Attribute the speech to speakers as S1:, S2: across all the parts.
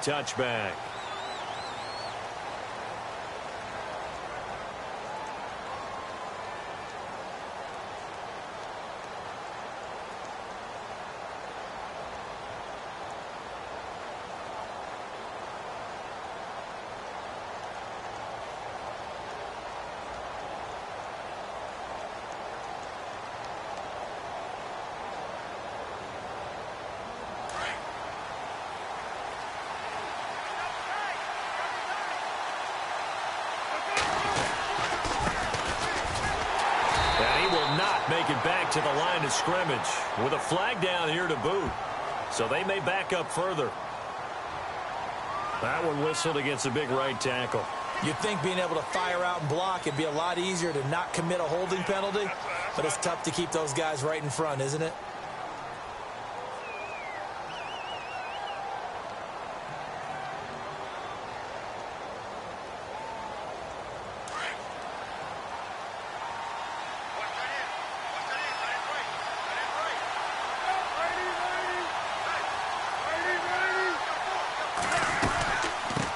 S1: touchback. Make it back to the line of scrimmage with a flag down here to boot. So they may back up further. That one whistled against a big right tackle.
S2: You'd think being able to fire out and block it'd be a lot easier to not commit a holding penalty, but it's tough to keep those guys right in front, isn't it?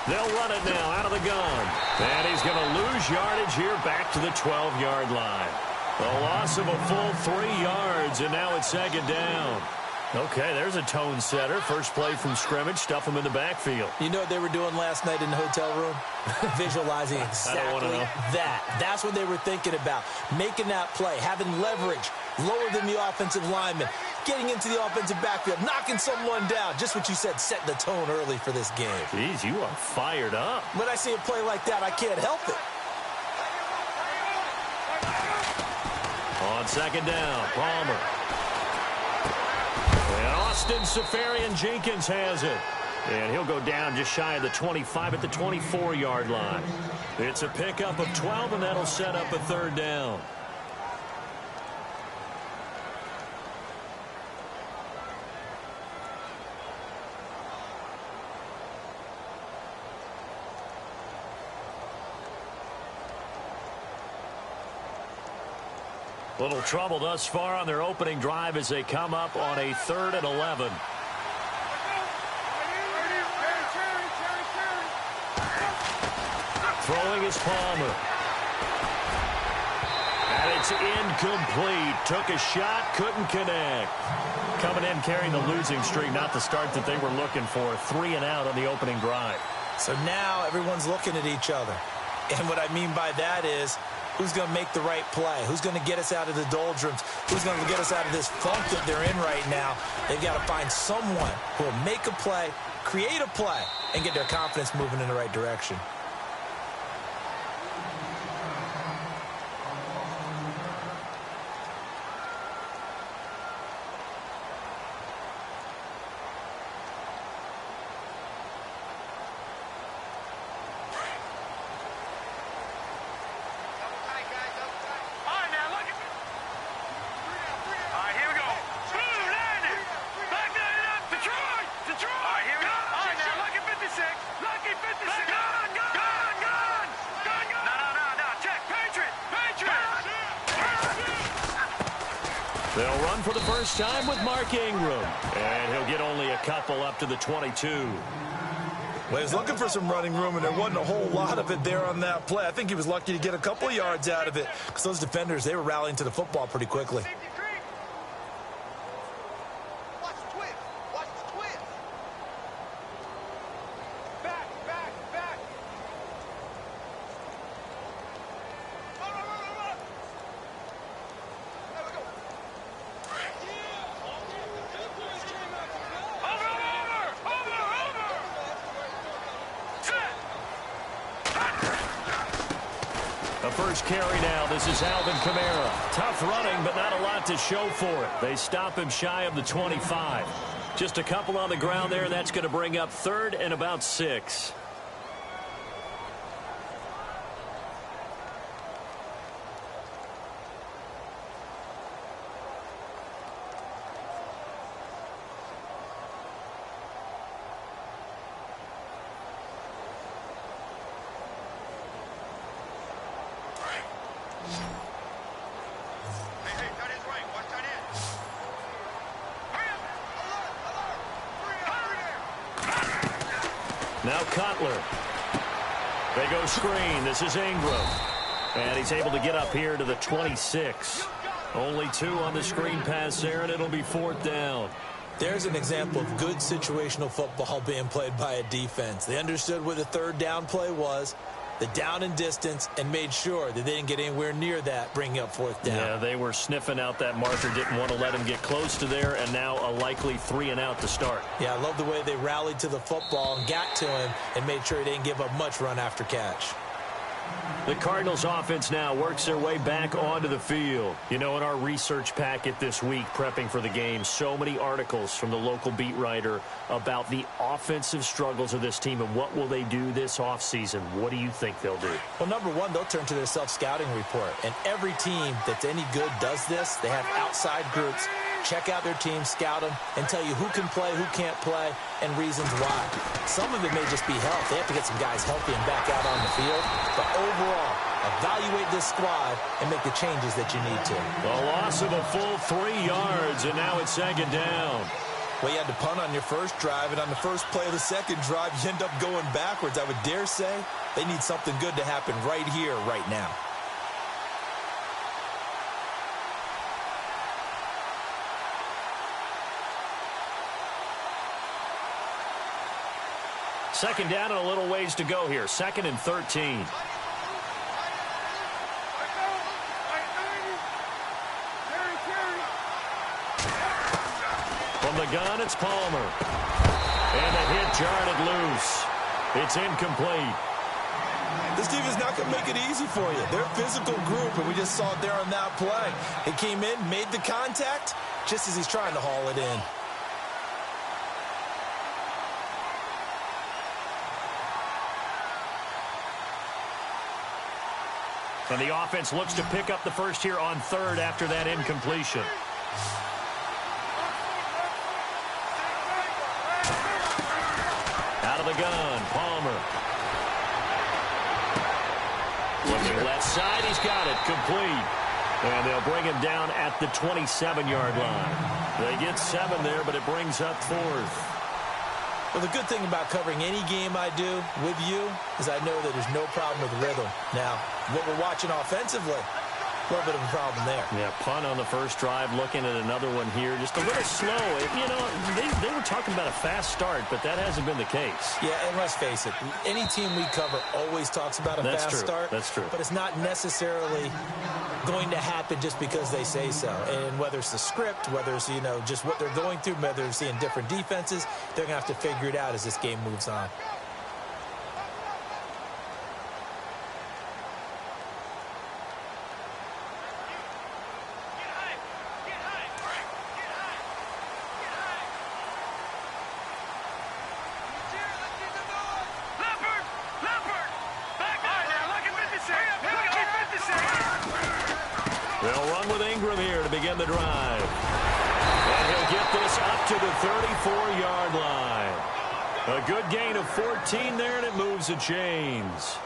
S1: They'll run it now out of the gun. And he's going to lose yardage here back to the 12-yard line. The loss of a full 3 yards, and now it's second down. Okay, there's a tone setter. First play from scrimmage, stuff them in the backfield.
S2: You know what they were doing last night in the hotel room? Visualizing exactly that. That's what they were thinking about. Making that play, having leverage, lower than the offensive lineman, getting into the offensive backfield, knocking someone down. Just what you said, set the tone early for this game.
S1: Jeez, you are fired up.
S2: When I see a play like that, I can't help it.
S1: On second down, Palmer. And Austin Safarian-Jenkins has it. And he'll go down just shy of the 25 at the 24-yard line. It's a pickup of 12, and that'll set up a third down. Little trouble thus far on their opening drive as they come up on a 3rd and 11. Throwing is Palmer. And it's incomplete. Took a shot, couldn't connect. Coming in carrying the losing streak, not the start that they were looking for. 3 and out on the opening drive.
S2: So now everyone's looking at each other. And what I mean by that is, who's going to make the right play? Who's going to get us out of the doldrums? Who's going to get us out of this funk that they're in right now? They've got to find someone who will make a play, create a play, and get their confidence moving in the right direction.
S1: They'll run for the first time with Mark Ingram. And he'll get only a couple up to the 22.
S2: Well, he was looking for some running room, and there wasn't a whole lot of it there on that play. I think he was lucky to get a couple of yards out of it because those defenders, they were rallying to the football pretty quickly.
S1: First carry now. This is Alvin Kamara. Tough running, but not a lot to show for it. They stop him shy of the 25. Just a couple on the ground there, and that's going to bring up 3rd and about 6. Now Cutler. They go screen. This is Ingram. And he's able to get up here to the 26. Only 2 on the screen pass there, and it'll be 4th down.
S2: There's an example of good situational football being played by a defense. They understood what the 3rd down play was, the down and distance, and made sure that they didn't get anywhere near that, bringing up 4th down.
S1: Yeah, they were sniffing out that marker, didn't want to let him get close to there, and now a likely 3 and out to start.
S2: Yeah, I love the way they rallied to the football and got to him and made sure he didn't give up much run after catch.
S1: The Cardinals offense now works their way back onto the field. You know, in our research packet this week, prepping for the game, so many articles from the local beat writer about the offensive struggles of this team and what will they do this offseason. What do you think they'll do?
S2: Well, number one, they'll turn to their self-scouting report. And every team that's any good does this. They have outside groups. Check out their team, scout them, and tell you who can play, who can't play, and reasons why. Some of it may just be health. They have to get some guys healthy and back out on the field. But overall, evaluate this squad and make the changes that you need to.
S1: A loss of a full 3 yards, and now it's 2nd down.
S2: Well, you had to punt on your first drive, and on the first play of the second drive, you end up going backwards. I would dare say they need something good to happen right here, right now.
S1: Second down and a little ways to go here. 2nd and 13. From the gun, it's Palmer. And the hit jarred it loose. It's incomplete.
S2: This team is not going to make it easy for you. They're a physical group, and we just saw it there on that play. He came in, made the contact, just as he's trying to haul it in.
S1: And the offense looks to pick up the first here on 3rd after that incompletion. Out of the gun, Palmer. Looking left side, he's got it, complete. And they'll bring him down at the 27-yard line. They get 7 there, but it brings up 4th.
S2: Well, the good thing about covering any game I do with you is I know that there's no problem with rhythm. Now, what we're watching offensively, a little bit of a problem there.
S1: Yeah, punt on the first drive, looking at another one here. Just a little slow. You know, they were talking about a fast start, but that hasn't been the case.
S2: Yeah, and let's face it, any team we cover always talks about a fast start.
S1: That's true.
S2: But it's not necessarily going to happen just because they say so. And whether it's the script, whether it's, you know, just what they're going through, whether they're seeing different defenses, they're going to have to figure it out as this game moves on.
S1: They'll run with Ingram here to begin the drive. And he'll get this up to the 34-yard line. A good gain of 14 there, and it moves the chains.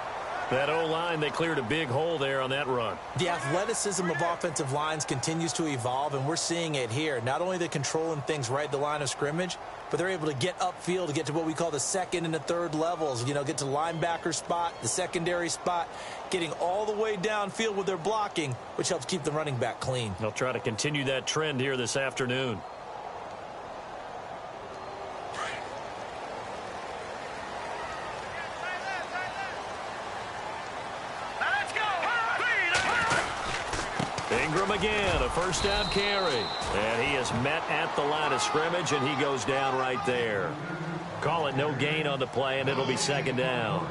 S1: That O-line, they cleared a big hole there on that run.
S2: The athleticism of offensive lines continues to evolve, and we're seeing it here. Not only are they controlling things right at the line of scrimmage, but they're able to get upfield to get to what we call the 2nd and the 3rd levels. You know, get to the linebacker spot, the secondary spot, getting all the way downfield with their blocking, which helps keep the running back clean.
S1: They'll try to continue that trend here this afternoon. Ingram again, a first down carry. And he is met at the line of scrimmage, and he goes down right there. Call it no gain on the play, and it'll be 2nd down.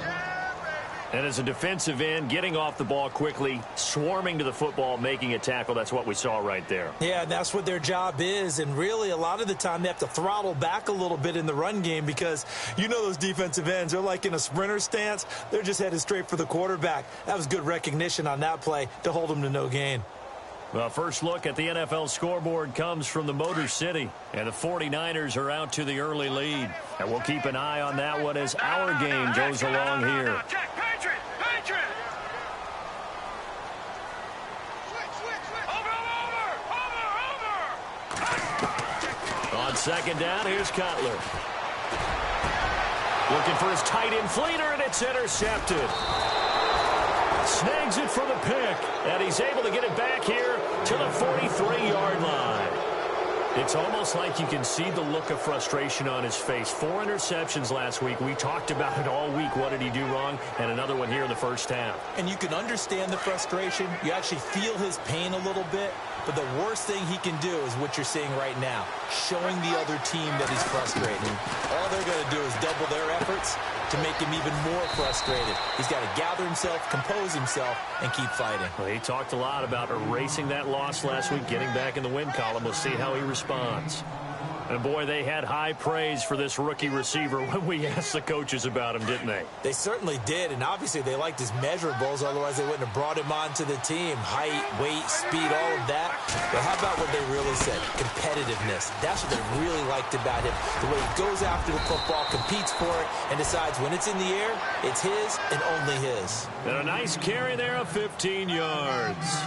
S1: And as a defensive end, getting off the ball quickly, swarming to the football, making a tackle, that's what we saw right there.
S2: Yeah, and that's what their job is. And really, a lot of the time, they have to throttle back a little bit in the run game because you know those defensive ends, they're like in a sprinter stance. They're just headed straight for the quarterback. That was good recognition on that play to hold them to no gain.
S1: Well, first look at the NFL scoreboard comes from the Motor City, and the 49ers are out to the early lead. And we'll keep an eye on that one as our game goes along here. On 2nd down, here's Cutler. Looking for his tight end fleeter, and it's intercepted. Snags it for the pick, and he's able to get it back here to the 43-yard line. It's almost like you can see the look of frustration on his face. 4 interceptions last week. We talked about it all week. What did he do wrong? And another one here in the first half.
S2: And you can understand the frustration. You actually feel his pain a little bit. But the worst thing he can do is what you're seeing right now, showing the other team that he's frustrated. All they're going to do is double their efforts to make him even more frustrated. He's got to gather himself, compose himself, and keep fighting.
S1: Well, he talked a lot about erasing that loss last week, getting back in the win column. We'll see how he responds. And, boy, they had high praise for this rookie receiver when we asked the coaches about him, didn't they?
S2: They certainly did, and obviously they liked his measurables. Otherwise, they wouldn't have brought him onto the team. Height, weight, speed, all of that. But how about what they really said? Competitiveness. That's what they really liked about him. The way he goes after the football, competes for it, and decides when it's in the air, it's his and only his.
S1: And a nice carry there of 15 yards.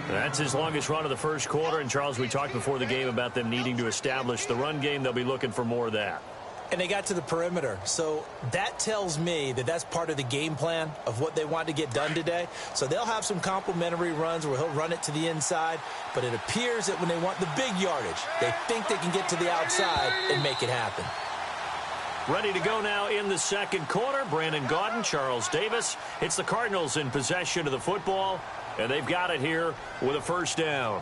S1: That's his longest run of the first quarter. And, Charles, we talked before the game about them needing to establish the run game. They'll be looking for more of that.
S2: And they got to the perimeter. So that tells me that that's part of the game plan of what they want to get done today. So they'll have some complimentary runs where he'll run it to the inside. But it appears that when they want the big yardage, they think they can get to the outside and make it happen.
S1: Ready to go now in the second quarter. Brandon Gaudin, Charles Davis. It's the Cardinals in possession of the football. And they've got it here with a first down.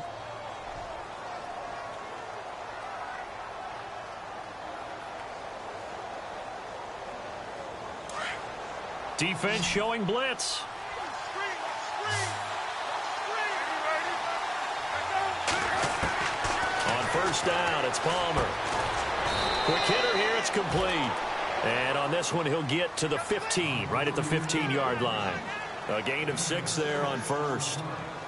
S1: Defense showing blitz. On first down, it's Palmer. Quick hitter here, it's complete. And on this one, he'll get to the 15, right at the 15-yard line. A gain of 6 there on first.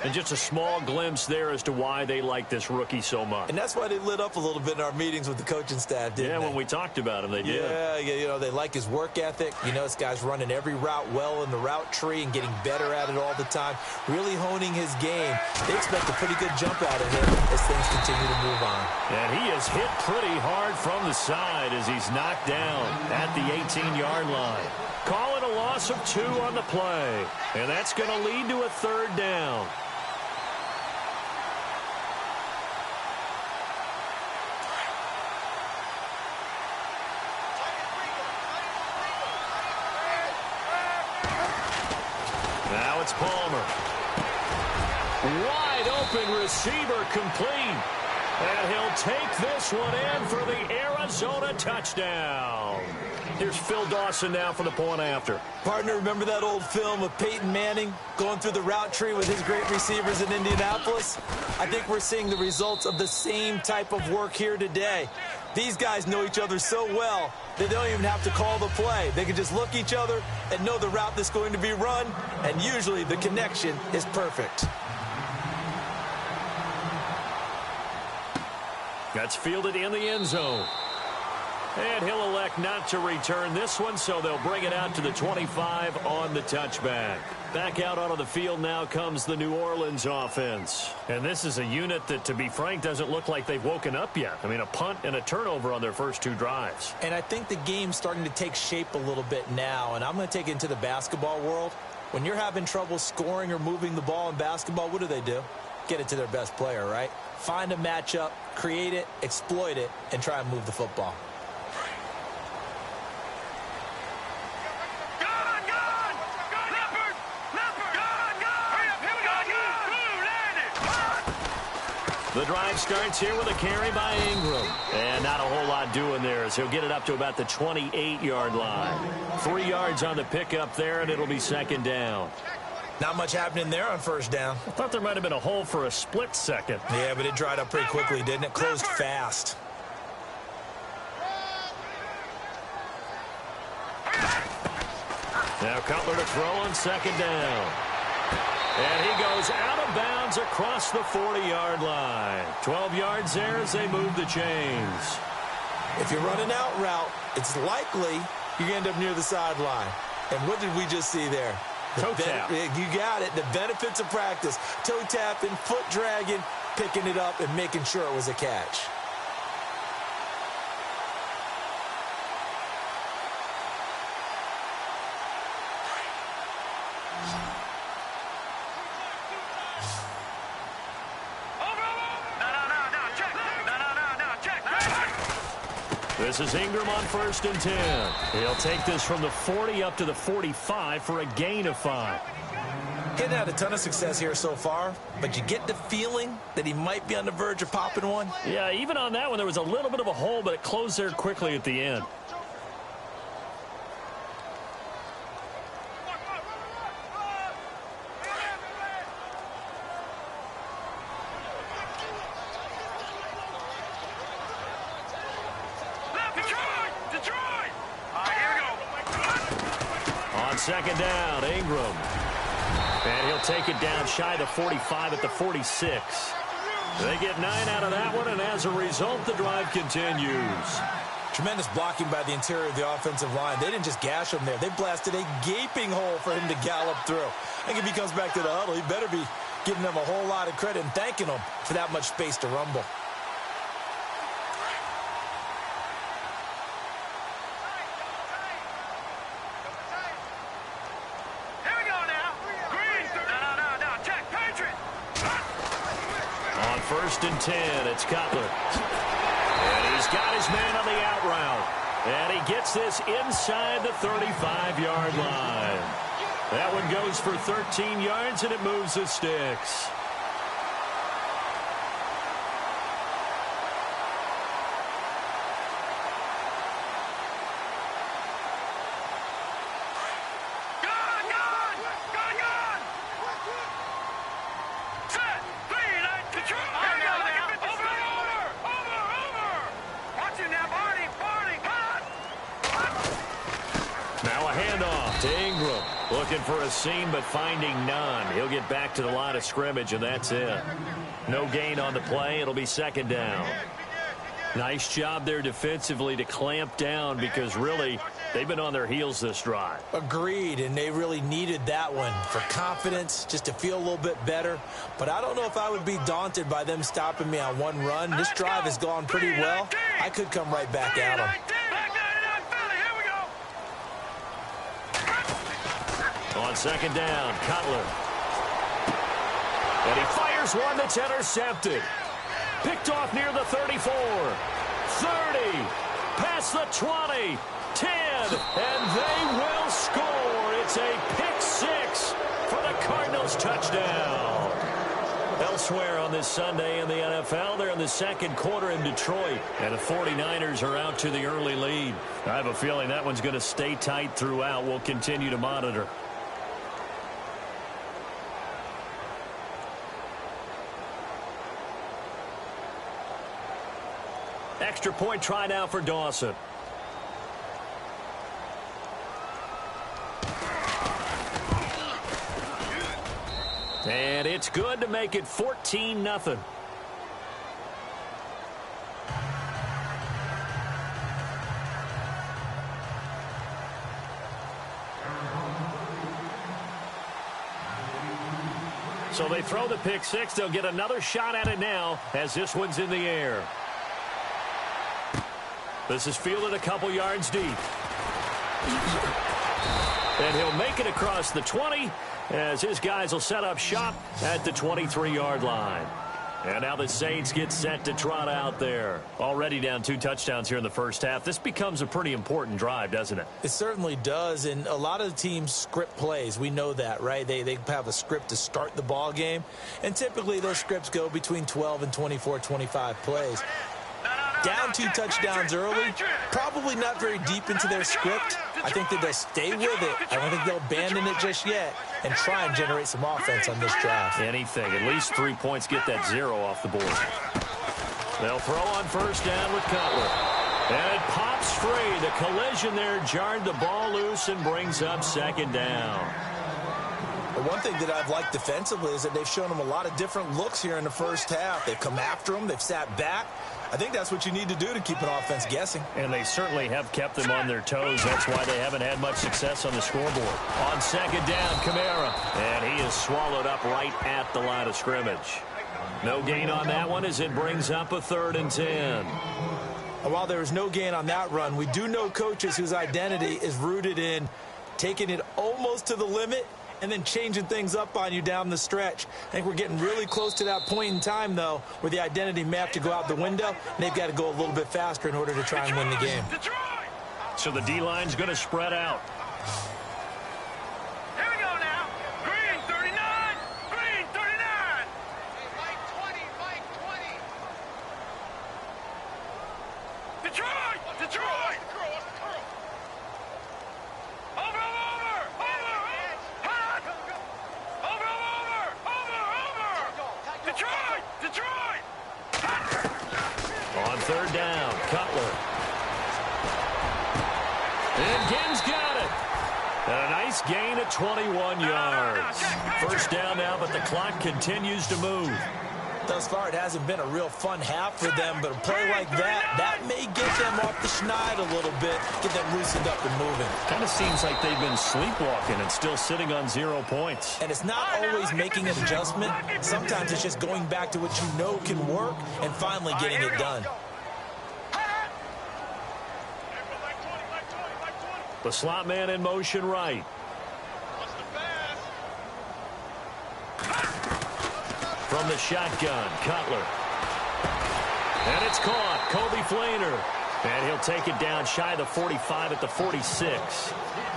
S1: And just a small glimpse there as to why they like this rookie so much.
S2: And that's why they lit up a little bit in our meetings with the coaching staff, didn't they?
S1: Yeah, when we talked about him, they did.
S2: Yeah, you know, they like his work ethic. You know, this guy's running every route well in the route tree and getting better at it all the time, really honing his game. They expect a pretty good jump out of him as things continue to move on.
S1: And he is hit pretty hard from the side as he's knocked down at the 18-yard line. Call it a loss of 2 on the play. And that's going to lead to a third down. Now it's Palmer. Wide open receiver complete. And he'll take this one in for the Arizona touchdown. Here's Phil Dawson now for the point after.
S2: Partner, remember that old film of Peyton Manning going through the route tree with his great receivers in Indianapolis? I think we're seeing the results of the same type of work here today. These guys know each other so well that they don't even have to call the play. They can just look each other and know the route that's going to be run, and usually the connection is perfect.
S1: That's fielded in the end zone. And he'll elect not to return this one, so they'll bring it out to the 25 on the touchback. Back out onto the field now comes the New Orleans offense. And this is a unit that, to be frank, doesn't look like they've woken up yet. I mean, a punt and a turnover on their first 2 drives.
S2: And I think the game's starting to take shape a little bit now, and I'm going to take it into the basketball world. When you're having trouble scoring or moving the ball in basketball, what do? Get it to their best player, right? Find a matchup, create it, exploit it, and try and move the football.
S1: The drive starts here with a carry by Ingram. And not a whole lot doing there as he'll get it up to about the 28-yard line. 3 yards on the pickup there, and it'll be second down.
S2: Not much happening there on first down.
S1: I thought there might have been a hole for a split second.
S2: Yeah, but it dried up pretty quickly, didn't it? Closed fast.
S1: Now Cutler to throw on second down. And he goes out of bounds across the 40-yard line. 12 yards there as they move the chains.
S2: If you're running out route, it's likely you're going to end up near the sideline. And what did we just see there?
S1: Toe tap.
S2: You got it. The benefits of practice. Toe tapping, foot dragging, picking it up, and making sure it was a catch.
S1: This is Ingram on 1st and 10. He'll take this from the 40 up to the 45 for a gain of 5.
S2: Getting had a ton of success here so far, but you get the feeling that he might be on the verge of popping one.
S1: Yeah, even on that one, there was a little bit of a hole, but it closed there quickly at the end. Second down, Ingram. And he'll take it down shy of the 45 at the 46. They get 9 out of that one, and as a result, the drive continues.
S2: Tremendous blocking by the interior of the offensive line. They didn't just gash him there. They blasted a gaping hole for him to gallop through. I think if he comes back to the huddle, he better be giving them a whole lot of credit and thanking them for that much space to rumble.
S1: First and 10, it's Cutler. And he's got his man on the out route. And he gets this inside the 35-yard line. That one goes for 13 yards, and it moves the sticks. Looking for a seam, but finding none. He'll get back to the line of scrimmage, and that's it. No gain on the play. It'll be second down. Nice job there defensively to clamp down because, really, they've been on their heels this drive.
S2: Agreed, and they really needed that one for confidence, just to feel a little bit better. But I don't know if I would be daunted by them stopping me on one run. This drive has gone pretty well. I could come right back at them.
S1: On second down, Cutler. And he fires one that's intercepted. Picked off near the 34. 30. Past the 20. 10. And they will score. It's a pick six for the Cardinals touchdown. Elsewhere on this Sunday in the NFL, they're in the second quarter in Detroit. And the 49ers are out to the early lead. I have a feeling that one's going to stay tight throughout. We'll continue to monitor. Extra point try now for Dawson. And it's good to make it 14-0. So they throw the pick six. They'll get another shot at it now as this one's in the air. This is fielded a couple yards deep. And he'll make it across the 20 as his guys will set up shop at the 23-yard line. And now the Saints get set to trot out there. Already down 2 touchdowns here in the first half. This becomes a pretty important drive, doesn't it?
S2: It certainly does, and a lot of the teams script plays. We know that, right? They have a script to start the ball game, and typically those scripts go between 12 and 24, 25 plays. Down 2 touchdowns early, probably not very deep into their script. I think that they'll stay with it. I don't think they'll abandon it just yet and try and generate some offense on this drive.
S1: Anything. At least 3 points, get that 0 off the board. They'll throw on first down with Cutler. And it pops free. The collision there jarred the ball loose and brings up second down.
S2: The one thing that I've liked defensively is that they've shown them a lot of different looks here in the first half. They've come after them. They've sat back. I think that's what you need to do to keep an offense guessing.
S1: And they certainly have kept them on their toes. That's why they haven't had much success on the scoreboard. On second down, Kamara. And he is swallowed up right at the line of scrimmage. No gain on that one as it brings up a 3rd and 10.
S2: And while there is no gain on that run, we do know coaches whose identity is rooted in taking it almost to the limit and then changing things up on you down the stretch. I think we're getting really close to that point in time, though, where the identity may have to go out the window, and they've got to go a little bit faster in order to try and win the game.
S1: So the D-line's going to spread out.
S3: Here we go now. Green 39. Green 39. Mike 20. Mike 20. Detroit. Detroit. Over. Detroit.
S1: On third down, Cutler. And Ginn's got it. And a nice gain of 21 yards. First down now, but the clock continues to move.
S2: Thus far, it hasn't been a real fun half for them, but a play like that may get them off the schneid a little bit, get them loosened up and moving.
S1: Kind of seems like they've been sleepwalking and still sitting on 0 points.
S2: And it's not always making an adjustment. Sometimes it's just going back to what you know can work and finally getting it done.
S1: The slot man in motion right. From the shotgun, Cutler. And it's caught. Kobe Flainer. And he'll take it down shy of the 45 at the 46.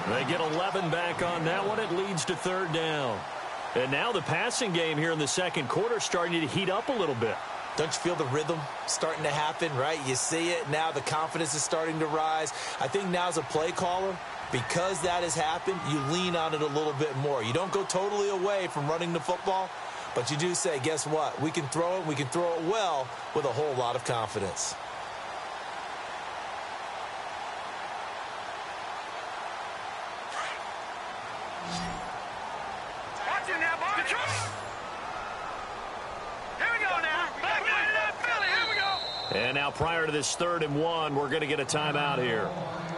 S1: They get 11 back on that one. It leads to third down. And now the passing game here in the second quarter starting to heat up a little bit.
S2: Don't you feel the rhythm starting to happen, right? You see it now. The confidence is starting to rise. I think now as a play caller, because that has happened, you lean on it a little bit more. You don't go totally away from running the football, but you do say, guess what? We can throw it. We can throw it well with a whole lot of confidence.
S3: Watch it now, boy. Detroit. Here we go now. Back into that Philly. Here we go.
S1: And now prior to this 3rd and 1, we're going to get a timeout here,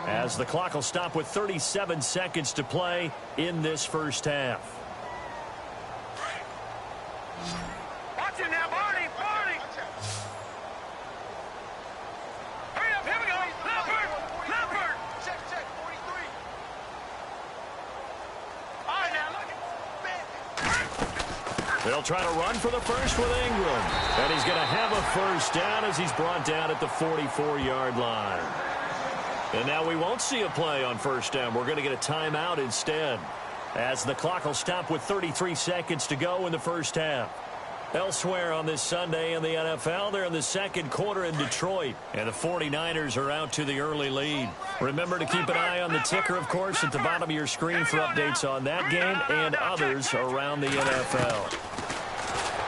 S1: as the clock will stop with 37 seconds to play in this first half.
S3: Watch it now, Barney. Barney. Hurry up. Here we go. Leopard. Check. 43. All right, now look at.
S1: They'll try to run for the first with Ingram. And he's going to have a first down as he's brought down at the 44-yard line. And now we won't see a play on first down. We're going to get a timeout instead, as the clock will stop with 33 seconds to go in the first half. Elsewhere on this Sunday in the NFL, they're in the second quarter in Detroit, and the 49ers are out to the early lead. Remember to keep an eye on the ticker, of course, at the bottom of your screen for updates on that game and others around the NFL.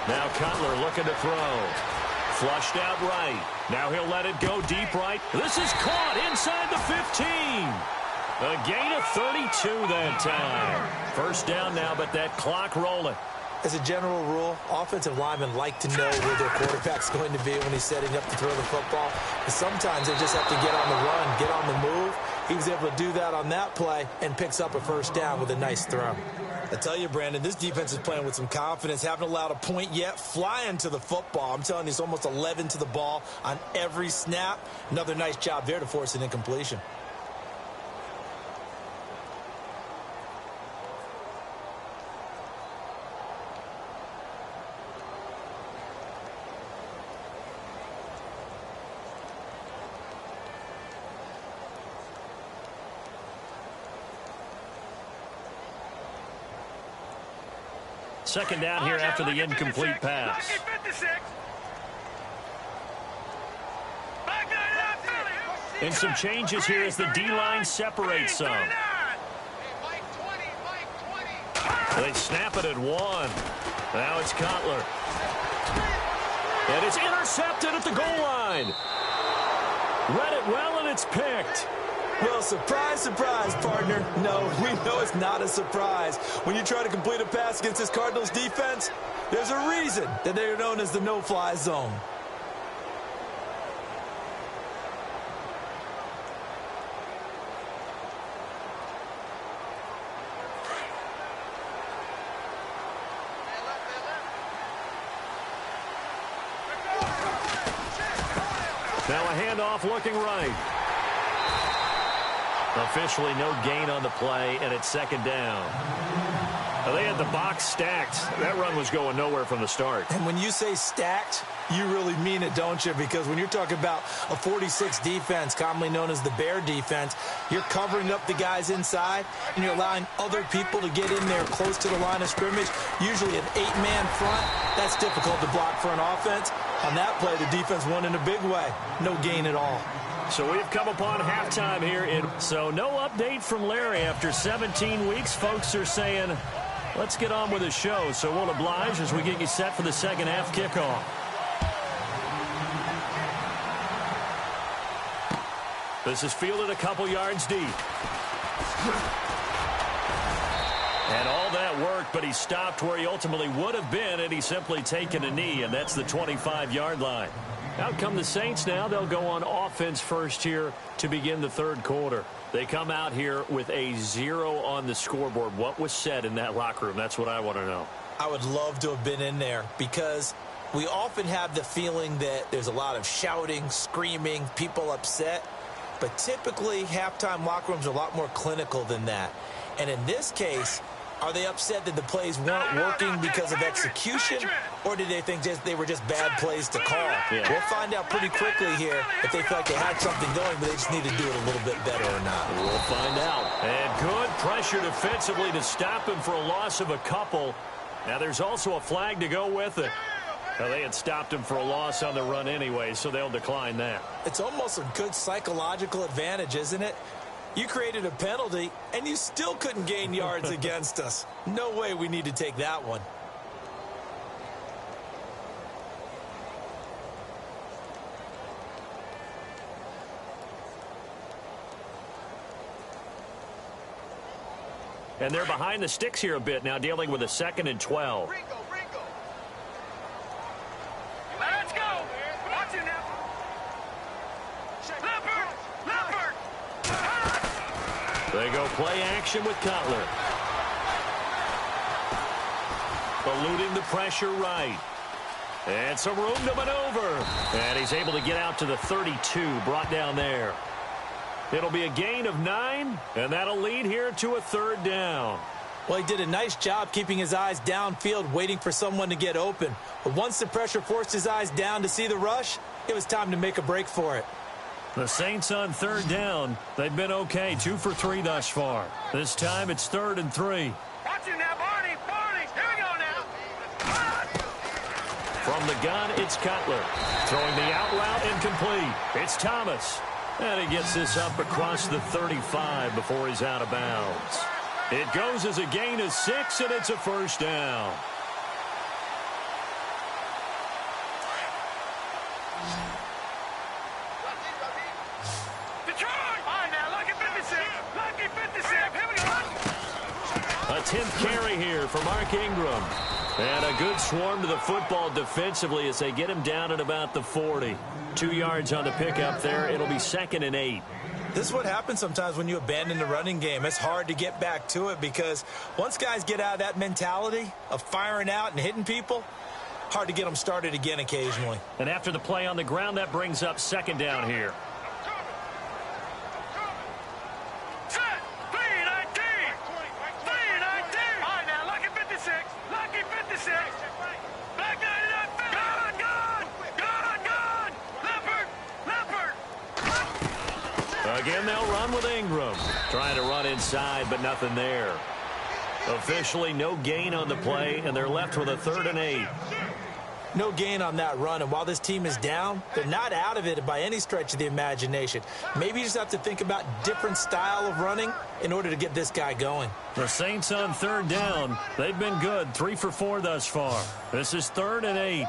S1: Now Cutler looking to throw. Flushed out right. Now he'll let it go deep right. This is caught inside the 15. A gain of 32 that time. First down now, but that clock rolling.
S2: As a general rule, offensive linemen like to know where their quarterback's going to be when he's setting up to throw the football. But sometimes they just have to get on the run, get on the move. He was able to do that on that play and picks up a first down with a nice throw. I tell you, Brandon, this defense is playing with some confidence. Haven't allowed a point yet. Flying to the football. I'm telling you, it's almost 11 to the ball on every snap. Another nice job there to force an incompletion.
S1: Second down here after the incomplete pass. And some changes here as the D-line separates some. They snap it at 1. Now it's Cutler. And it's intercepted at the goal line. Read it well, and it's picked.
S2: Well, surprise, surprise, partner. No, we know it's not a surprise. When you try to complete a pass against this Cardinals defense, there's a reason that they're known as the no-fly zone.
S1: Now a handoff looking right. Officially no gain on the play, and it's second down. Well, they had the box stacked. That run was going nowhere from the start.
S2: And when you say stacked, you really mean it, don't you? Because when you're talking about a 46 defense, commonly known as the Bear defense, you're covering up the guys inside, and you're allowing other people to get in there close to the line of scrimmage, usually an 8-man front. That's difficult to block for an offense. On that play, the defense won in a big way. No gain at all.
S1: So we've come upon halftime here. So no update from Larry after 17 weeks. Folks are saying, let's get on with the show. So we'll oblige as we get you set for the second half kickoff. This is fielded a couple yards deep. And all that worked, but he stopped where he ultimately would have been, and he's simply taken a knee, and that's the 25-yard line. Out come the Saints now. They'll go on offense first here to begin the third quarter. They come out here with a 0 on the scoreboard. What was said in that locker room? That's what I want to know.
S2: I would love to have been in there because we often have the feeling that there's a lot of shouting, screaming, people upset. But typically, halftime locker rooms are a lot more clinical than that. And in this case, are they upset that the plays weren't working because of execution, or did they think they were just bad plays to call?
S1: Yeah.
S2: We'll find out pretty quickly here if they feel like they had something going, but they just need to do it a little bit better or not.
S1: We'll find out. And good pressure defensively to stop him for a loss of a couple. Now there's also a flag to go with it. Well, they had stopped him for a loss on the run anyway, so they'll decline that.
S2: It's almost a good psychological advantage, isn't it? You created a penalty, and you still couldn't gain yards against us. No way we need to take that one.
S1: And they're behind the sticks here a bit now, dealing with a 2nd and 12.
S3: Let's go. Watch it now. Leopard.
S1: They go play action with Cutler. Eluding the pressure right. And some room to maneuver. And he's able to get out to the 32, brought down there. It'll be a gain of 9, and that'll lead here to a 3rd down.
S2: Well, he did a nice job keeping his eyes downfield, waiting for someone to get open. But once the pressure forced his eyes down to see the rush, it was time to make a break for it.
S1: The Saints on 3rd down. They've been okay, 2 for 3 thus far. This time it's 3rd and 3.
S3: Watch it now, Barney. Here we go now.
S1: From the gun, it's Cutler. Throwing the out route incomplete. It's Thomas. And he gets this up across the 35 before he's out of bounds. It goes as a gain of 6, and it's a 1st down.
S3: Detroit! All right, now, lucky 56. Lucky 56. Here we go.
S1: A 10th carry here for Mark Ingram. And a good swarm to the football defensively as they get him down at about the 40. 2 yards on the pickup there. It'll be 2nd and 8.
S2: This is what happens sometimes when you abandon the running game. It's hard to get back to it because once guys get out of that mentality of firing out and hitting people, hard to get them started again occasionally.
S1: And after the play on the ground, that brings up 2nd down here.
S3: Set. 319. 319. All right, now, lucky 56. Lucky 56. Black 99. Gone. Leopard.
S1: Again, they'll run with Ingram. Trying to run inside, but nothing there. Officially, no gain on the play, and they're left with a 3rd and 8.
S2: No gain on that run, and while this team is down, they're not out of it by any stretch of the imagination. Maybe you just have to think about different style of running in order to get this guy going.
S1: The Saints on 3rd down. They've been good, 3 for 4 thus far. This is 3rd and 8.
S3: All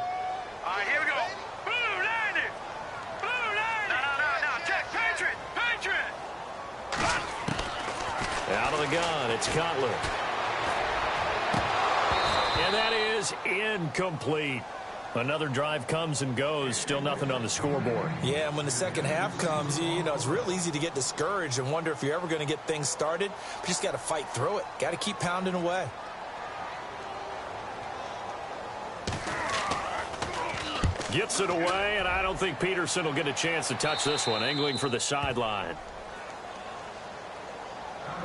S3: right, here we go. Blue 90. No. Check. Patriot.
S1: Out of the gun, it's Cutler. And that is incomplete. Another drive comes and goes. Still nothing on the scoreboard.
S2: Yeah, and when the second half comes, you know, it's real easy to get discouraged and wonder if you're ever going to get things started. But you just got to fight through it. Got to keep pounding away.
S1: Gets it away, and I don't think Peterson will get a chance to touch this one. Angling for the sideline.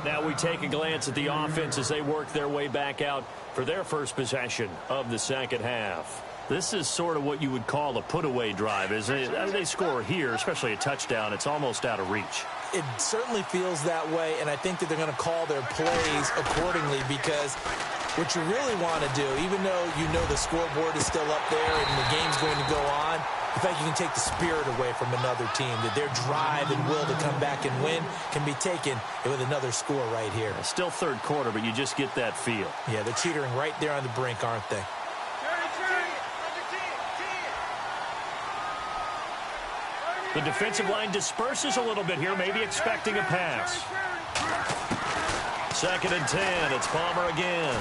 S1: Now we take a glance at the offense as they work their way back out for their first possession of the second half. This is sort of what you would call a put-away drive, isn't it? I mean, they score here, especially a touchdown. It's almost out of reach.
S2: It certainly feels that way, and I think that they're going to call their plays accordingly, because what you really want to do, even though you know the scoreboard is still up there and the game's going to go on, the fact you can take the spirit away from another team, that their drive and will to come back and win can be taken with another score right here.
S1: Still third quarter, but you just get that feel.
S2: Yeah, they're teetering right there on the brink, aren't they?
S1: The defensive line disperses a little bit here, maybe expecting a pass. 2nd and 10. It's Palmer again.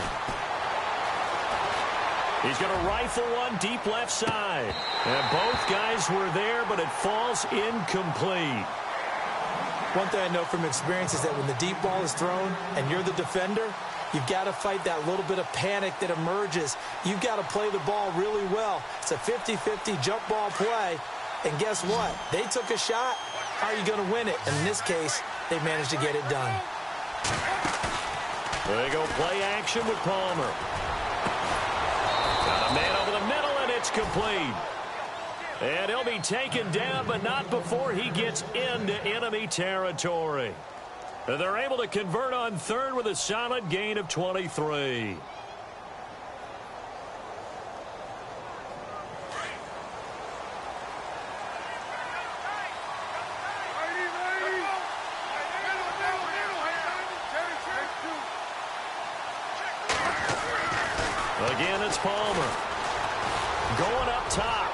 S1: He's going to rifle one deep left side. And both guys were there, but it falls incomplete.
S2: One thing I know from experience is that when the deep ball is thrown and you're the defender, you've got to fight that little bit of panic that emerges. You've got to play the ball really well. It's a 50-50 jump ball play. And guess what? They took a shot. How are you going to win it? And in this case, they managed to get it done.
S1: They go play action with Palmer. Got a man over the middle, and it's complete. And he'll be taken down, but not before he gets into enemy territory. They're able to convert on third with a solid gain of 23. Again, it's Palmer. Going up top.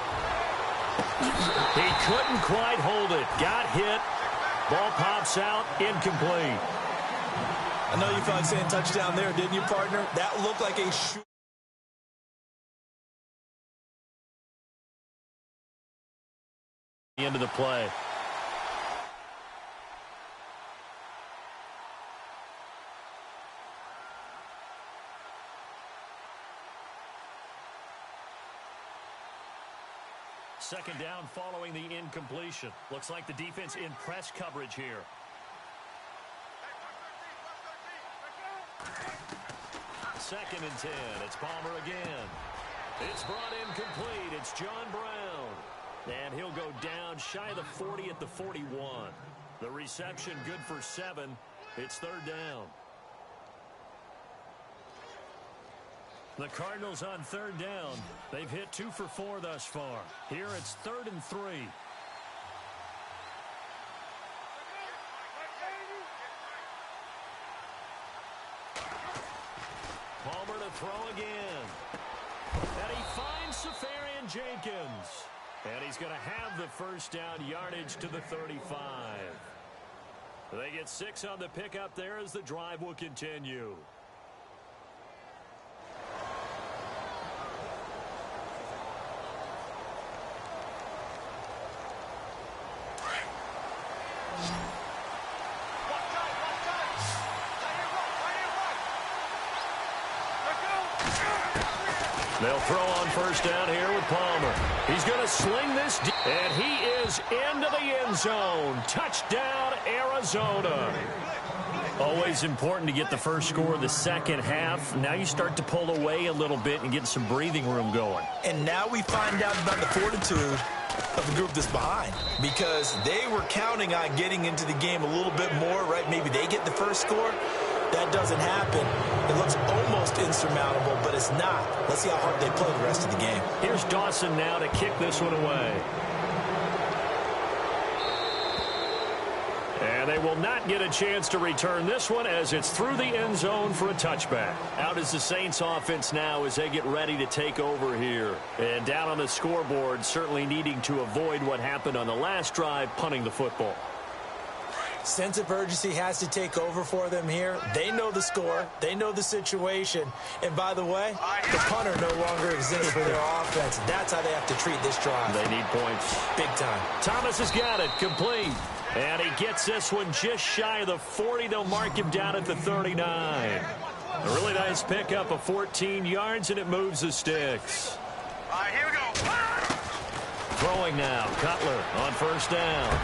S1: He couldn't quite hold it. Got hit. Ball pops out. Incomplete.
S2: I know you felt like saying touchdown there, didn't you, partner? That looked like a shoot.
S1: The end of the play. Second down following the incompletion. Looks like the defense in press coverage here. Second and 10. It's Palmer again. It's brought in complete. It's John Brown. And he'll go down shy of the 40 at the 41. The reception good for 7. It's third down. The Cardinals on third down. They've hit 2 for 4 thus far. Here it's 3rd and 3. Palmer to throw again. And he finds Safarian Jenkins. And he's going to have the first down, yardage to the 35. They get 6 on the pickup there as the drive will continue. They'll throw on first down here with Palmer. He's going to sling this, and he is into the end zone. Touchdown, Arizona. Always important to get the first score of the second half. Now you start to pull away a little bit and get some breathing room going.
S2: And now we find out about the fortitude of the group that's behind, because they were counting on getting into the game a little bit more, right? Maybe they get the first score. That doesn't happen. It looks almost insurmountable, but it's not. Let's see how hard they play the rest of the game.
S1: Here's Dawson now to kick this one away. And they will not get a chance to return this one as it's through the end zone for a touchback. Out is the Saints offense now as they get ready to take over here. And down on the scoreboard, certainly needing to avoid what happened on the last drive, punting the football.
S2: Sense of urgency has to take over for them here. They know the score. They know the situation. And by the way, the punter no longer exists for their offense. That's how they have to treat this drive.
S1: They need points.
S2: Big time.
S1: Thomas has got it. Complete. And he gets this one just shy of the 40. They'll mark him down at the 39. A really nice pickup of 14 yards, and it moves the sticks.
S3: All right, here we go.
S1: Throwing now. Cutler on first down.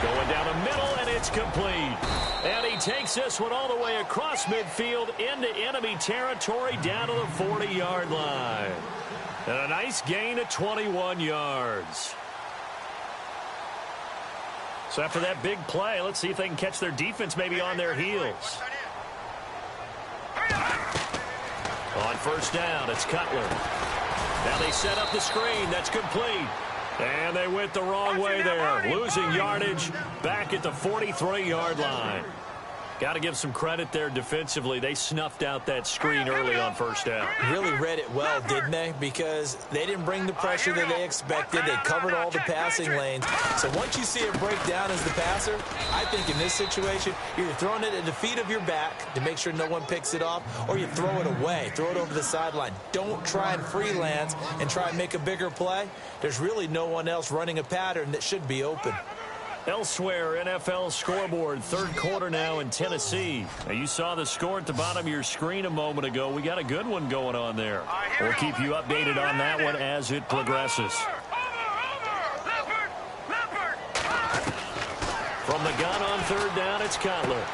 S1: Going down the middle, and it's complete. And he takes this one all the way across midfield into enemy territory down to the 40-yard line. And a nice gain of 21 yards. So after that big play, let's see if they can catch their defense maybe on their heels. On first down, it's Cutler. Now they set up the screen. That's complete. And they went the wrong way there, losing yardage back at the 43-yard line. Got to give some credit there defensively. They snuffed out that screen early on first down.
S2: Really read it well, didn't they? Because they didn't bring the pressure that they expected. They covered all the passing lanes. So once you see it break down as the passer, I think in this situation, you're throwing it at the feet of your back to make sure no one picks it off, or you throw it away, throw it over the sideline. Don't try and freelance and try and make a bigger play. There's really no one else running a pattern that should be open.
S1: Elsewhere, NFL scoreboard, third quarter now in Tennessee. Now, you saw the score at the bottom of your screen a moment ago. We got a good one going on there. We'll keep you updated on that one as it progresses. From the gun on third down, it's Cutler.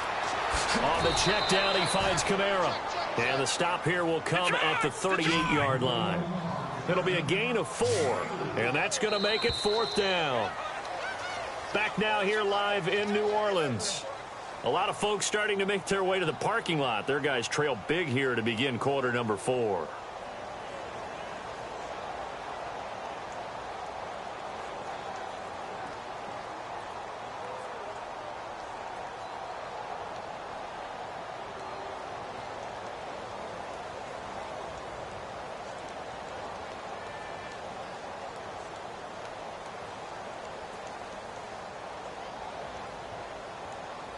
S1: On the check down, he finds Kamara. And the stop here will come at the 38-yard line. It'll be a gain of 4, and that's going to make it fourth down. Back now here live in New Orleans. A lot of folks starting to make their way to the parking lot. Their guys trail big here to begin quarter number 4.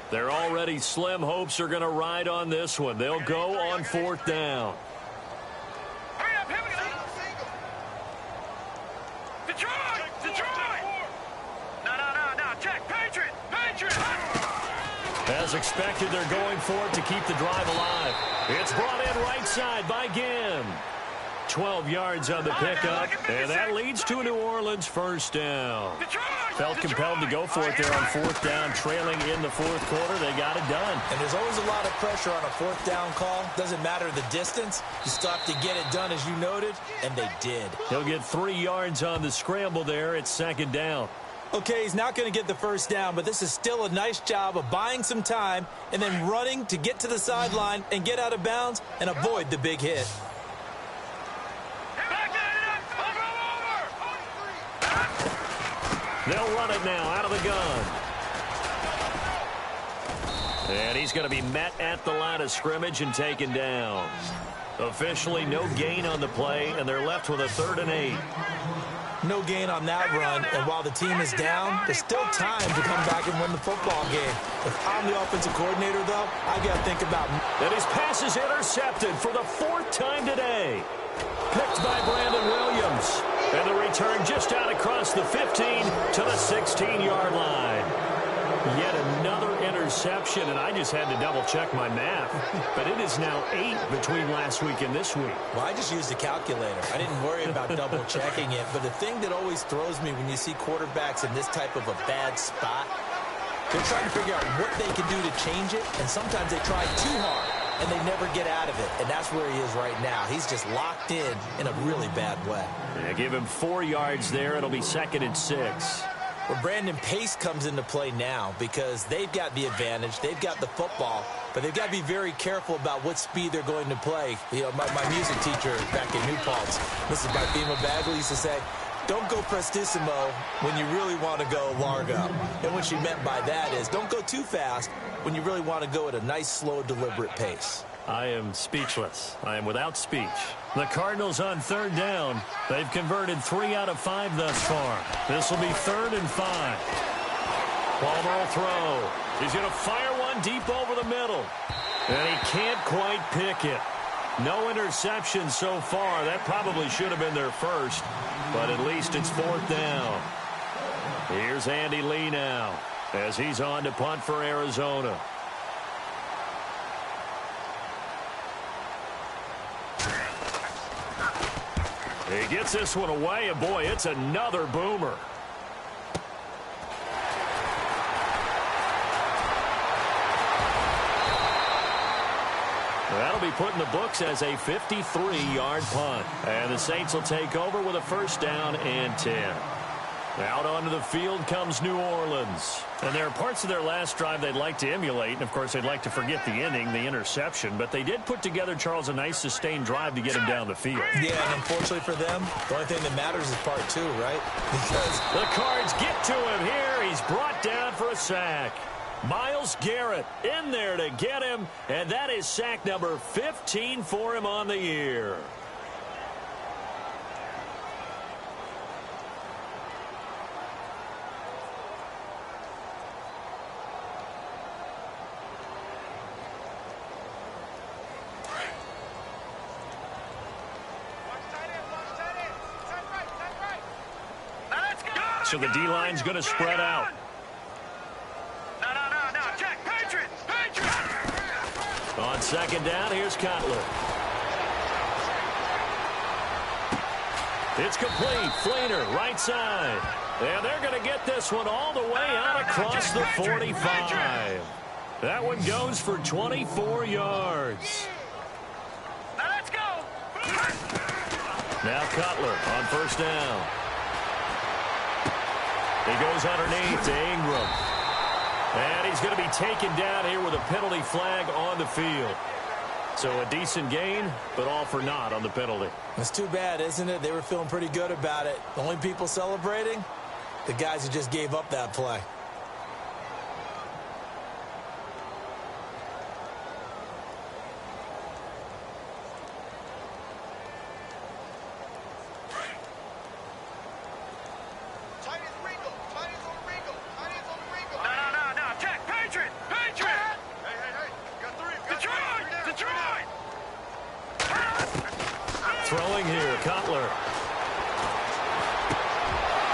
S1: Their already slim hopes are going to ride on this one. They'll go on fourth down.
S3: Hurry up, here we go. Detroit! No, check, Patriot!
S1: As expected, they're going for it to keep the drive alive. It's brought in right side by Ginn. 12 yards on the pickup, and that leads to a New Orleans first down. Felt compelled to go for it there on fourth down, trailing in the fourth quarter. They got it done.
S2: And there's always a lot of pressure on a fourth down call. Doesn't matter the distance. You still have to get it done, as you noted, and they did.
S1: He'll get 3 yards on the scramble there. It's second down.
S2: Okay, he's not going to get the first down, but this is still a nice job of buying some time and then running to get to the sideline and get out of bounds and avoid the big hit.
S1: They'll run it now out of the gun. And he's going to be met at the line of scrimmage and taken down. Officially no gain on the play, and they're left with a 3rd and 8.
S2: No gain on that run, and while the team is down, there's still time to come back and win the football game. If I'm the offensive coordinator, though, I got to think about...
S1: And his pass is intercepted for the 4th time today. Picked by Brandon Williams. And the return just out across the 15 to the 16-yard line. Yet another interception, and I just had to double-check my math. But it is now 8 between last week and this week.
S2: Well, I just used a calculator. I didn't worry about double-checking it. But the thing that always throws me when you see quarterbacks in this type of a bad spot, they're trying to figure out what they can do to change it, and sometimes they try too hard, and they never get out of it. And that's where he is right now. He's just locked in a really bad way.
S1: Yeah, give him 4 yards there. It'll be 2nd and 6.
S2: Well, Brandon, pace comes into play now because they've got the advantage. They've got the football, but they've got to be very careful about what speed they're going to play. You know, my music teacher back in New Paltz, Mrs. Barthema Bagley, used to say, don't go prestissimo when you really want to go largo. And what she meant by that is don't go too fast when you really want to go at a nice, slow, deliberate pace.
S1: I am speechless. I am without speech. The Cardinals on 3rd down. They've converted 3 out of 5 thus far. This will be 3rd and 5. Palmer will throw. He's going to fire one deep over the middle. And he can't quite pick it. No interception so far. That probably should have been their first. But at least it's 4th down. Here's Andy Lee now as he's on to punt for Arizona. He gets this one away, and boy, it's another boomer. That'll be put in the books as a 53-yard punt. And the Saints will take over with a first down and 10. Out onto the field comes New Orleans. And there are parts of their last drive they'd like to emulate. And, of course, they'd like to forget the ending, the interception. But they did put together, Charles, a nice sustained drive to get him down the field.
S2: Yeah, and unfortunately for them, the only thing that matters is part 2, right? Because
S1: the Cards get to him here. He's brought down for a sack. Myles Garrett in there to get him, and that is sack number 15 for him on the year. So the D-line's going to spread out. On second down, here's Cutler. It's complete. Fleener, right side. And they're going to get this one all the way out across the 45. That one goes for 24 yards.
S3: Let's go.
S1: Now Cutler on first down. He goes underneath to Ingram. And he's going to be taken down here with a penalty flag on the field. So a decent gain, but all for naught on the penalty.
S2: It's too bad, isn't it? They were feeling pretty good about it. The only people celebrating, the guys who just gave up that play.
S1: Throwing here, Cutler.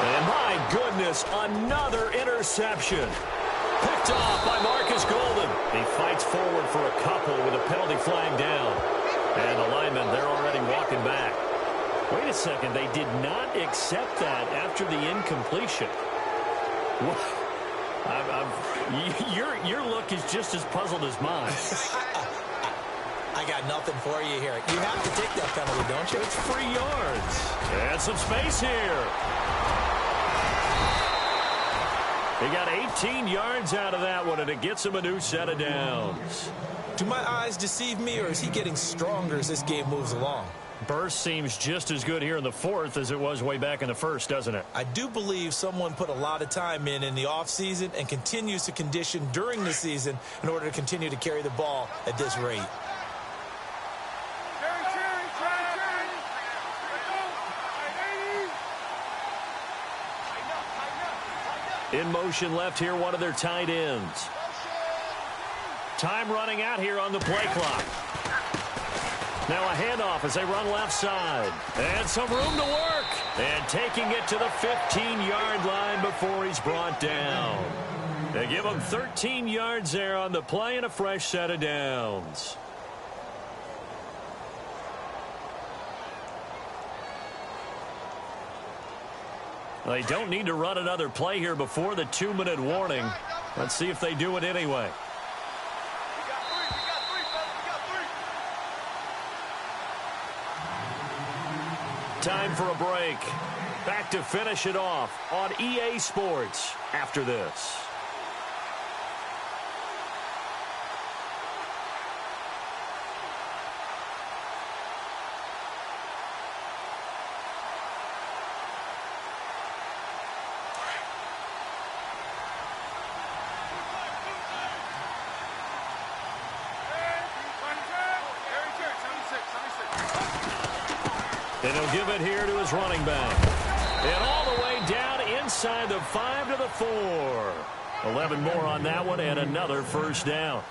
S1: And my goodness, another interception. Picked off by Marcus Golden. He fights forward for a couple with a penalty flag down. And the linemen, they're already walking back. Wait a second, they did not accept that after the incompletion. Your look is just as puzzled as mine.
S2: I got nothing for you here. You have to take that penalty, don't you?
S1: It's 3 yards. And some space here. He got 18 yards out of that one, and it gets him a new set of downs.
S2: Do my eyes deceive me, or is he getting stronger as this game moves along?
S1: Burst seems just as good here in the fourth as it was way back in the first, doesn't it?
S2: I do believe someone put a lot of time in the offseason and continues to condition during the season in order to continue to carry the ball at this rate.
S1: In motion left here, one of their tight ends. Time running out here on the play clock. Now a handoff as they run left side. And some room to work. And taking it to the 15-yard line before he's brought down. They give him 13 yards there on the play and a fresh set of downs. They don't need to run another play here before the 2-minute warning. Let's see if they do it anyway. Time for a break. Back to finish it off on EA Sports after this. And he'll give it here to his running back. And all the way down inside the 5 to the 4. 11 more on that one and another first down.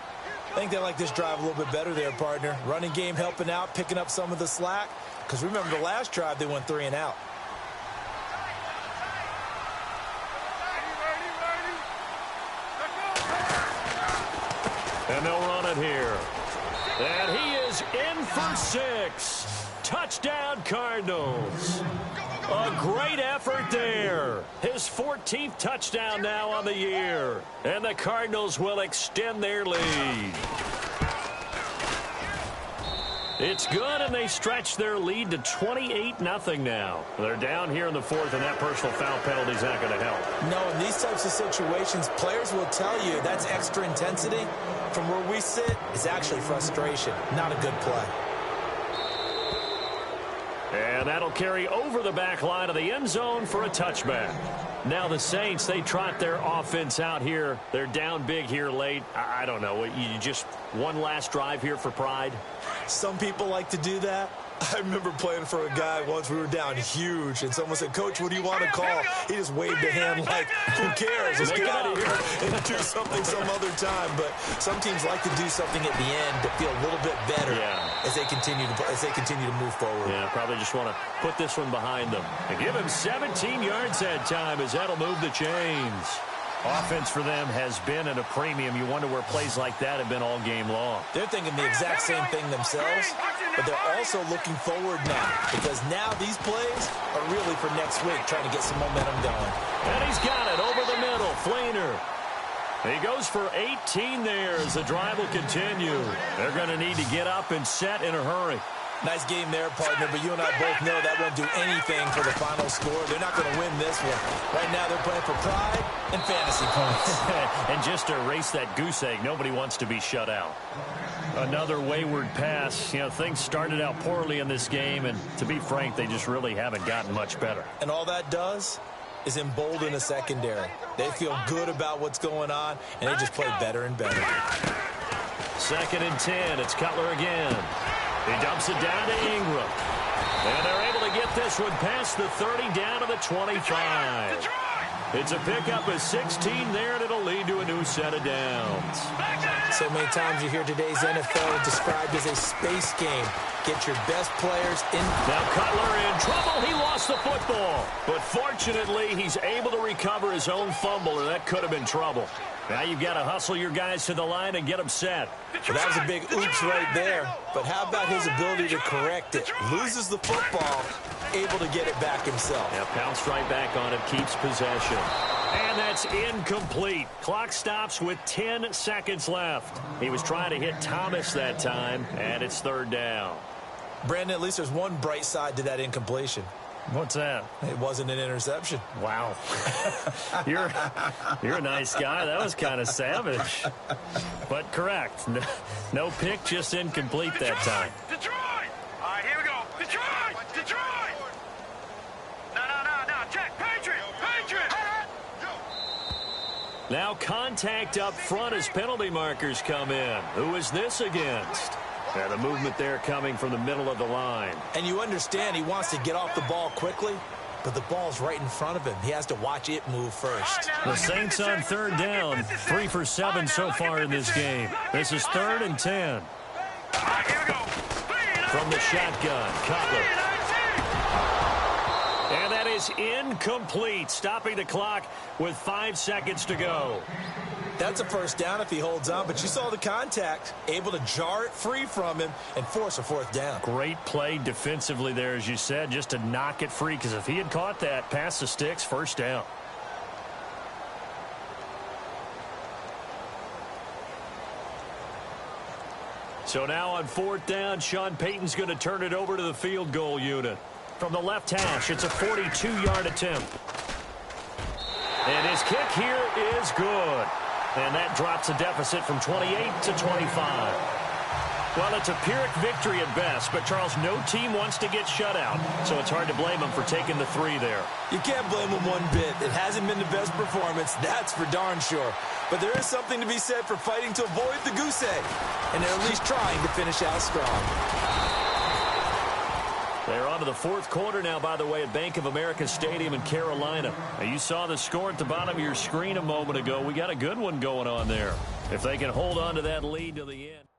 S2: I think they like this drive a little bit better there, partner. Running game helping out, picking up some of the slack. Because remember the last drive, they went 3 and out.
S1: And they'll run it here. And he is in for 6. Touchdown, Cardinals. A great effort there. His 14th touchdown now on the year. And the Cardinals will extend their lead. It's good, and they stretch their lead to 28-0 now. They're down here in the fourth, and that personal foul penalty is not going to help.
S2: No, in these types of situations, players will tell you that's extra intensity. From where we sit, it's actually frustration, not a good play.
S1: And that'll carry over the back line of the end zone for a touchback. Now the Saints, they trot their offense out here. They're down big here late. I don't know. You just one last drive here for pride?
S2: Some people like to do that. I remember playing for a guy once. We were down huge, and someone said, "Coach, what do you want to call?" He just waved a hand like, "Who cares? Let's get out of here and do something some other time." But some teams like to do something at the end to feel a little bit better as they continue to move forward.
S1: Yeah, probably just want to put this one behind them and give him 17 yards that time, as that'll move the chains. Offense for them has been at a premium. You wonder where plays like that have been all game long.
S2: They're thinking the exact same thing themselves, but they're also looking forward now, because now these plays are really for next week, trying to get some momentum going.
S1: And he's got it over the middle. Fleener. He goes for 18 there as the drive will continue. They're going to need to get up and set in a hurry.
S2: Nice game there, partner, but you and I both know that won't do anything for the final score. They're not going to win this one. Right now they're playing for pride and fantasy points.
S1: And just to erase that goose egg, nobody wants to be shut out. Another wayward pass. You know, things started out poorly in this game, and to be frank, they just really haven't gotten much better.
S2: And all that does is embolden a secondary. They feel good about what's going on, and they just play better and better.
S1: 2nd and 10. It's Cutler again. He dumps it down to Ingram. And they're able to get this one past the 30 down to the 25. It's a pickup of 16 there, and it'll lead to a new set of downs.
S2: So many times you hear today's NFL described as a space game. Get your best players in.
S1: Now Cutler in trouble. He lost the football. But fortunately, he's able to recover his own fumble, and that could have been trouble. Now you've got to hustle your guys to the line and get them set.
S2: Well, that was a big oops right there. But how about his ability to correct it? Loses the football, able to get it back himself.
S1: Yeah, pounced right back on it, keeps possession. And that's incomplete. Clock stops with 10 seconds left. He was trying to hit Thomas that time, and it's 3rd down.
S2: Brandon, at least there's one bright side to that incompletion.
S1: What's that?
S2: It wasn't an interception.
S1: Wow. You're a nice guy. That was kind of savage. But correct. No pick, just incomplete that time.
S3: Detroit! All right, here we go. Detroit! Detroit! No. Check. Patriot!
S1: Now contact up front as penalty markers come in. Who is this against? Yeah, the movement there coming from the middle of the line.
S2: And you understand he wants to get off the ball quickly, but the ball's right in front of him. He has to watch it move first.
S1: The Saints on 3rd down, 3 for 7 so far in this game. This is 3rd and 10.
S3: All right, here we go.
S1: From the shotgun, Cutler. And that is incomplete, stopping the clock with 5 seconds to go.
S2: That's a 1st down if he holds on, but you saw the contact, able to jar it free from him and force a 4th down.
S1: Great play defensively there, as you said, just to knock it free, because if he had caught that, past the sticks, 1st down. So now on 4th down, Sean Payton's going to turn it over to the field goal unit. From the left hash, it's a 42-yard attempt. And his kick here is good. And that drops a deficit from 28 to 25. Well, it's a Pyrrhic victory at best, but, Charles, no team wants to get shut out, so it's hard to blame them for taking the 3 there.
S2: You can't blame them one bit. It hasn't been the best performance, that's for darn sure. But there is something to be said for fighting to avoid the goose egg, and they're at least trying to finish out strong.
S1: They're on to the 4th quarter now, by the way, at Bank of America Stadium in Carolina. Now, you saw the score at the bottom of your screen a moment ago. We got a good one going on there. If they can hold on to that lead to the end.